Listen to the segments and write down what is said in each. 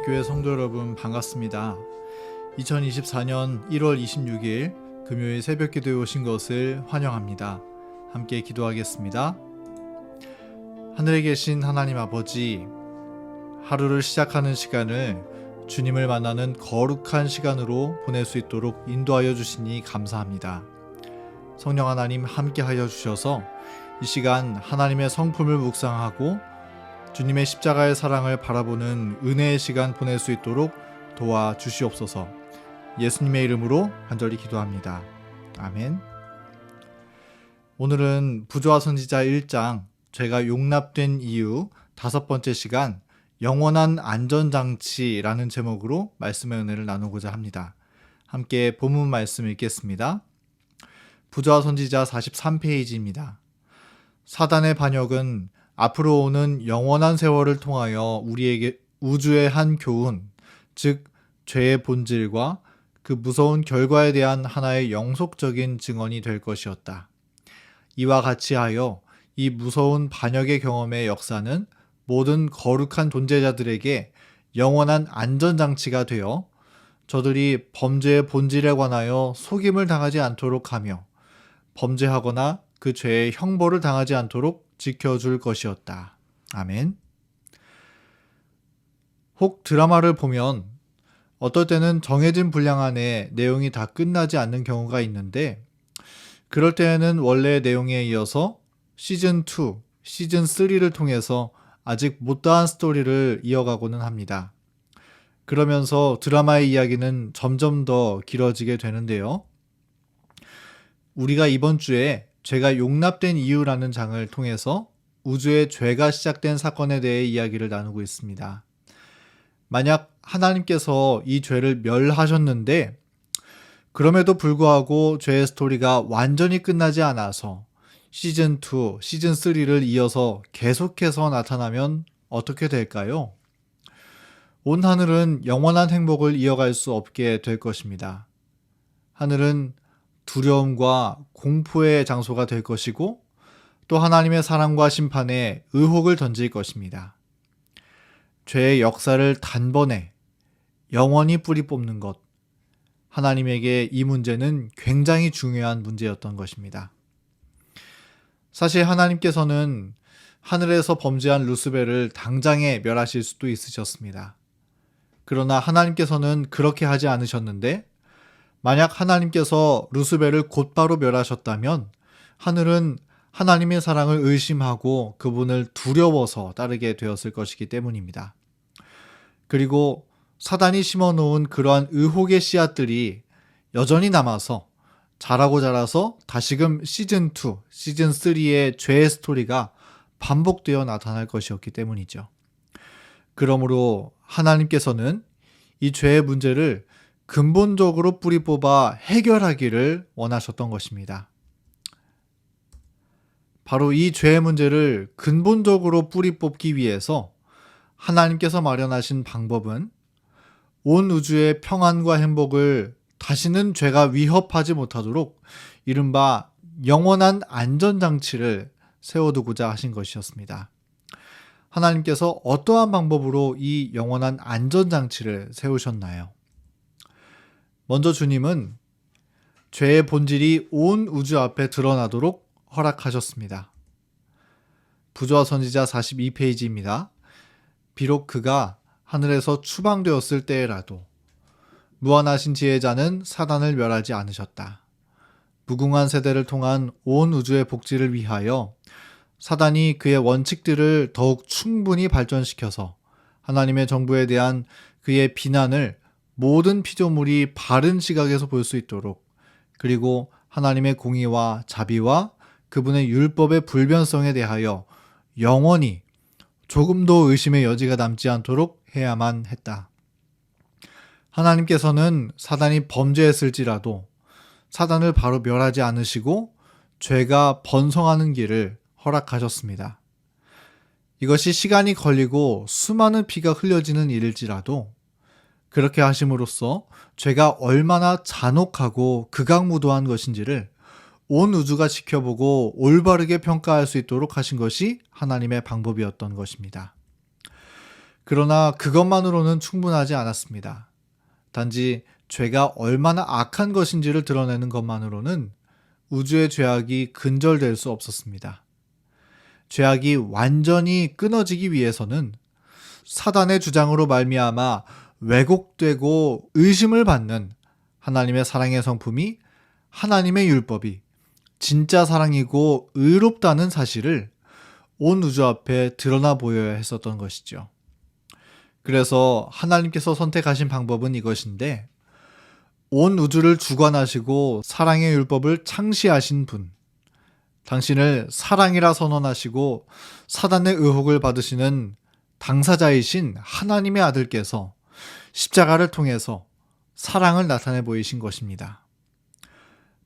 하나님교회 성도 여러분 반갑습니다. 2024년 1월 26일 금요일 새벽기도에 오신 것을 환영합니다. 함께 기도하겠습니다. 하늘에 계신 하나님 아버지, 하루를 시작하는 시간을 주님을 만나는 거룩한 시간으로 보낼 수 있도록 인도하여 주시니 감사합니다. 성령 하나님 함께 하여 주셔서 이 시간 하나님의 성품을 묵상하고 주님의 십자가의 사랑을 바라보는 은혜의 시간 보낼 수 있도록 도와주시옵소서. 예수님의 이름으로 간절히 기도합니다. 아멘. 오늘은 부조와 선지자 1장 죄가 용납된 이유 5번째 시간 영원한 안전장치라는 제목으로 말씀의 은혜를 나누고자 합니다. 함께 본문 말씀 읽겠습니다. 부조와 선지자 43페이지입니다. 사단의 반역은 앞으로 오는 영원한 세월을 통하여 우리에게 우주의 한 교훈, 즉 죄의 본질과 그 무서운 결과에 대한 하나의 영속적인 증언이 될 것이었다. 이와 같이 하여 이 무서운 반역의 경험의 역사는 모든 거룩한 존재자들에게 영원한 안전장치가 되어 저들이 범죄의 본질에 관하여 속임을 당하지 않도록 하며 범죄하거나 그 죄의 형벌을 당하지 않도록 지켜줄 것이었다. 아멘. 혹 드라마를 보면 어떨 때는 정해진 분량 안에 내용이 다 끝나지 않는 경우가 있는데, 그럴 때에는 원래의 내용에 이어서 시즌2, 시즌3를 통해서 아직 못다한 스토리를 이어가고는 합니다. 그러면서 드라마의 이야기는 점점 더 길어지게 되는데요. 우리가 이번 주에 죄가 용납된 이유라는 장을 통해서 우주의 죄가 시작된 사건에 대해 이야기를 나누고 있습니다. 만약 하나님께서 이 죄를 멸하셨는데 그럼에도 불구하고 죄의 스토리가 완전히 끝나지 않아서 시즌2, 시즌3를 이어서 계속해서 나타나면 어떻게 될까요? 온 하늘은 영원한 행복을 이어갈 수 없게 될 것입니다. 하늘은 두려움과 공포의 장소가 될 것이고 또 하나님의 사랑과 심판에 의혹을 던질 것입니다. 죄의 역사를 단번에 영원히 뿌리 뽑는 것, 하나님에게 이 문제는 굉장히 중요한 문제였던 것입니다. 사실 하나님께서는 하늘에서 범죄한 루스벨을 당장에 멸하실 수도 있으셨습니다. 그러나 하나님께서는 그렇게 하지 않으셨는데, 만약 하나님께서 루스벨을 곧바로 멸하셨다면 하늘은 하나님의 사랑을 의심하고 그분을 두려워서 따르게 되었을 것이기 때문입니다. 그리고 사단이 심어놓은 그러한 의혹의 씨앗들이 여전히 남아서 자라고 자라서 다시금 시즌2, 시즌3의 죄의 스토리가 반복되어 나타날 것이었기 때문이죠. 그러므로 하나님께서는 이 죄의 문제를 근본적으로 뿌리 뽑아 해결하기를 원하셨던 것입니다. 바로 이 죄의 문제를 근본적으로 뿌리 뽑기 위해서 하나님께서 마련하신 방법은 온 우주의 평안과 행복을 다시는 죄가 위협하지 못하도록 이른바 영원한 안전장치를 세워두고자 하신 것이었습니다. 하나님께서 어떠한 방법으로 이 영원한 안전장치를 세우셨나요? 먼저 주님은 죄의 본질이 온 우주 앞에 드러나도록 허락하셨습니다. 부조와 선지자 42페이지입니다. 비록 그가 하늘에서 추방되었을 때라도 무한하신 지혜자는 사단을 멸하지 않으셨다. 무궁한 세대를 통한 온 우주의 복지를 위하여 사단이 그의 원칙들을 더욱 충분히 발전시켜서 하나님의 정부에 대한 그의 비난을 모든 피조물이 바른 시각에서 볼 수 있도록, 그리고 하나님의 공의와 자비와 그분의 율법의 불변성에 대하여 영원히 조금도 의심의 여지가 남지 않도록 해야만 했다. 하나님께서는 사단이 범죄했을지라도 사단을 바로 멸하지 않으시고 죄가 번성하는 길을 허락하셨습니다. 이것이 시간이 걸리고 수많은 피가 흘려지는 일일지라도 그렇게 하심으로써 죄가 얼마나 잔혹하고 극악무도한 것인지를 온 우주가 지켜보고 올바르게 평가할 수 있도록 하신 것이 하나님의 방법이었던 것입니다. 그러나 그것만으로는 충분하지 않았습니다. 단지 죄가 얼마나 악한 것인지를 드러내는 것만으로는 우주의 죄악이 근절될 수 없었습니다. 죄악이 완전히 끊어지기 위해서는 사단의 주장으로 말미암아 왜곡되고 의심을 받는 하나님의 사랑의 성품이, 하나님의 율법이 진짜 사랑이고 의롭다는 사실을 온 우주 앞에 드러나 보여야 했었던 것이죠. 그래서 하나님께서 선택하신 방법은 이것인데, 온 우주를 주관하시고 사랑의 율법을 창시하신 분, 당신을 사랑이라 선언하시고 사단의 의혹을 받으시는 당사자이신 하나님의 아들께서 십자가를 통해서 사랑을 나타내 보이신 것입니다.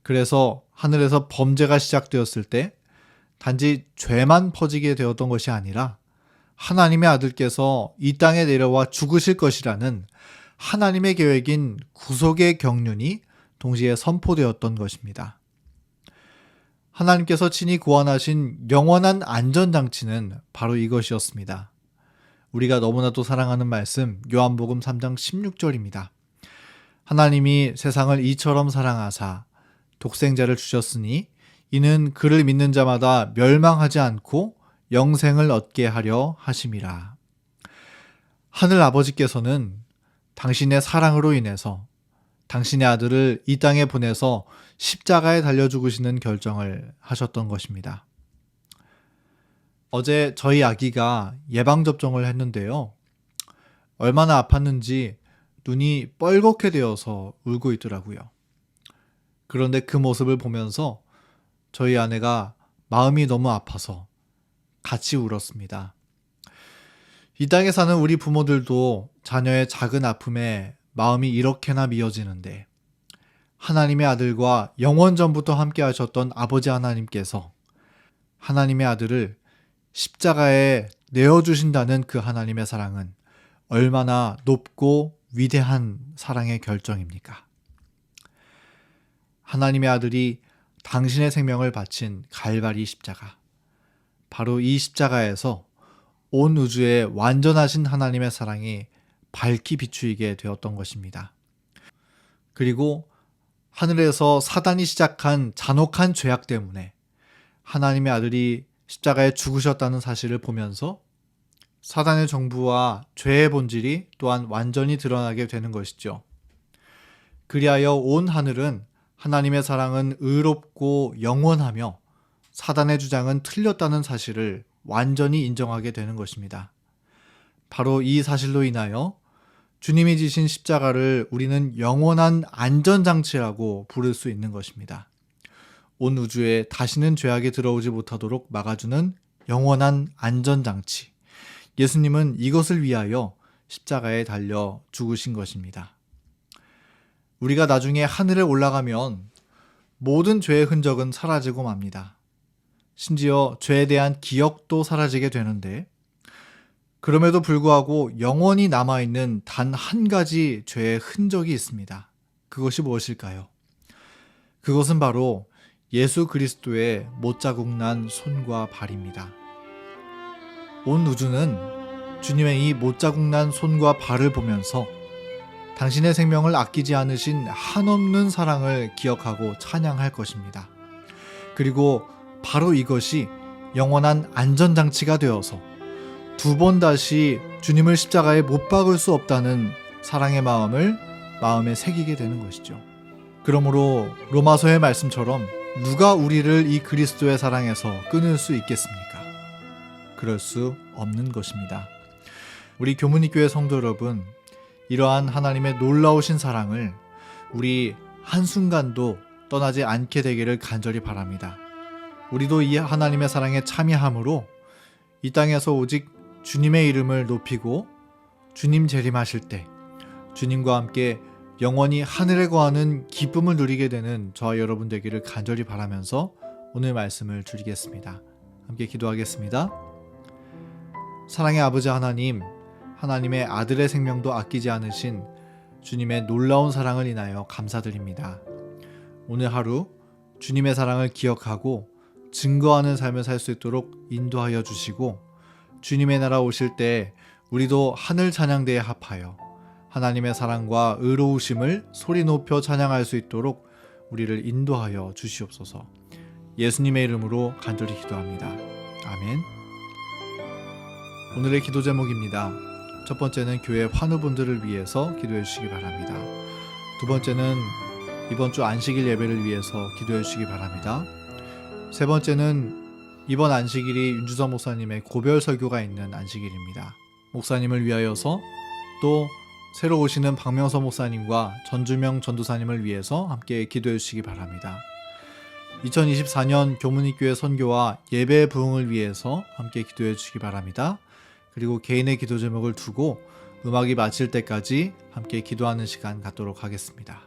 그래서 하늘에서 범죄가 시작되었을 때 단지 죄만 퍼지게 되었던 것이 아니라 하나님의 아들께서 이 땅에 내려와 죽으실 것이라는 하나님의 계획인 구속의 경륜이 동시에 선포되었던 것입니다. 하나님께서 친히 고안하신 영원한 안전장치는 바로 이것이었습니다. 우리가 너무나도 사랑하는 말씀, 요한복음 3장 16절입니다. 하나님이 세상을 이처럼 사랑하사 독생자를 주셨으니 이는 그를 믿는 자마다 멸망하지 않고 영생을 얻게 하려 하심이라. 하늘 아버지께서는 당신의 사랑으로 인해서 당신의 아들을 이 땅에 보내서 십자가에 달려 죽으시는 결정을 하셨던 것입니다. 어제 저희 아기가 예방접종을 했는데요. 얼마나 아팠는지 눈이 뻘겋게 되어서 울고 있더라고요. 그런데 그 모습을 보면서 저희 아내가 마음이 너무 아파서 같이 울었습니다. 이 땅에 사는 우리 부모들도 자녀의 작은 아픔에 마음이 이렇게나 미어지는데, 하나님의 아들과 영원 전부터 함께 하셨던 아버지 하나님께서 하나님의 아들을 십자가에 내어주신다는 그 하나님의 사랑은 얼마나 높고 위대한 사랑의 결정입니까? 하나님의 아들이 당신의 생명을 바친 갈바리 십자가, 바로 이 십자가에서 온 우주에 완전하신 하나님의 사랑이 밝히 비추이게 되었던 것입니다. 그리고 하늘에서 사단이 시작한 잔혹한 죄악 때문에 하나님의 아들이 십자가에 죽으셨다는 사실을 보면서 사단의 정부와 죄의 본질이 또한 완전히 드러나게 되는 것이죠. 그리하여 온 하늘은 하나님의 사랑은 의롭고 영원하며 사단의 주장은 틀렸다는 사실을 완전히 인정하게 되는 것입니다. 바로 이 사실로 인하여 주님이 지신 십자가를 우리는 영원한 안전장치라고 부를 수 있는 것입니다. 온 우주에 다시는 죄악이 들어오지 못하도록 막아주는 영원한 안전장치. 예수님은 이것을 위하여 십자가에 달려 죽으신 것입니다. 우리가 나중에 하늘에 올라가면 모든 죄의 흔적은 사라지고 맙니다. 심지어 죄에 대한 기억도 사라지게 되는데, 그럼에도 불구하고 영원히 남아있는 단 한 가지 죄의 흔적이 있습니다. 그것이 무엇일까요? 그것은 바로 예수 그리스도의 못자국 난 손과 발입니다. 온 우주는 주님의 이 못자국 난 손과 발을 보면서 당신의 생명을 아끼지 않으신 한없는 사랑을 기억하고 찬양할 것입니다. 그리고 바로 이것이 영원한 안전장치가 되어서 두 번 다시 주님을 십자가에 못 박을 수 없다는 사랑의 마음을 마음에 새기게 되는 것이죠. 그러므로 로마서의 말씀처럼 누가 우리를 이 그리스도의 사랑에서 끊을 수 있겠습니까? 그럴 수 없는 것입니다. 우리 교문이교회 성도 여러분, 이러한 하나님의 놀라우신 사랑을 우리 한순간도 떠나지 않게 되기를 간절히 바랍니다. 우리도 이 하나님의 사랑에 참여함으로 이 땅에서 오직 주님의 이름을 높이고 주님 재림하실 때 주님과 함께 영원히 하늘에 거하는 기쁨을 누리게 되는 저와 여러분 되기를 간절히 바라면서 오늘 말씀을 드리겠습니다. 함께 기도하겠습니다. 사랑의 아버지 하나님, 하나님의 아들의 생명도 아끼지 않으신 주님의 놀라운 사랑을 인하여 감사드립니다. 오늘 하루 주님의 사랑을 기억하고 증거하는 삶을 살 수 있도록 인도하여 주시고, 주님의 나라 오실 때 우리도 하늘 찬양대에 합하여 하나님의 사랑과 의로우심을 소리 높여 찬양할 수 있도록 우리를 인도하여 주시옵소서. 예수님의 이름으로 간절히 기도합니다. 아멘. 오늘의 기도 제목입니다. 첫 번째는 교회 환우분들을 위해서 기도해 주시기 바랍니다. 두 번째는 이번 주 안식일 예배를 위해서 기도해 주시기 바랍니다. 세 번째는 이번 안식일이 윤주선 목사님의 고별 설교가 있는 안식일입니다. 목사님을 위하여서 또 새로 오시는 박명서 목사님과 전주명 전도사님을 위해서 함께 기도해 주시기 바랍니다. 2024년 교문익교회 선교와 예배 부흥을 위해서 함께 기도해 주시기 바랍니다. 그리고 개인의 기도 제목을 두고 음악이 마칠 때까지 함께 기도하는 시간 갖도록 하겠습니다.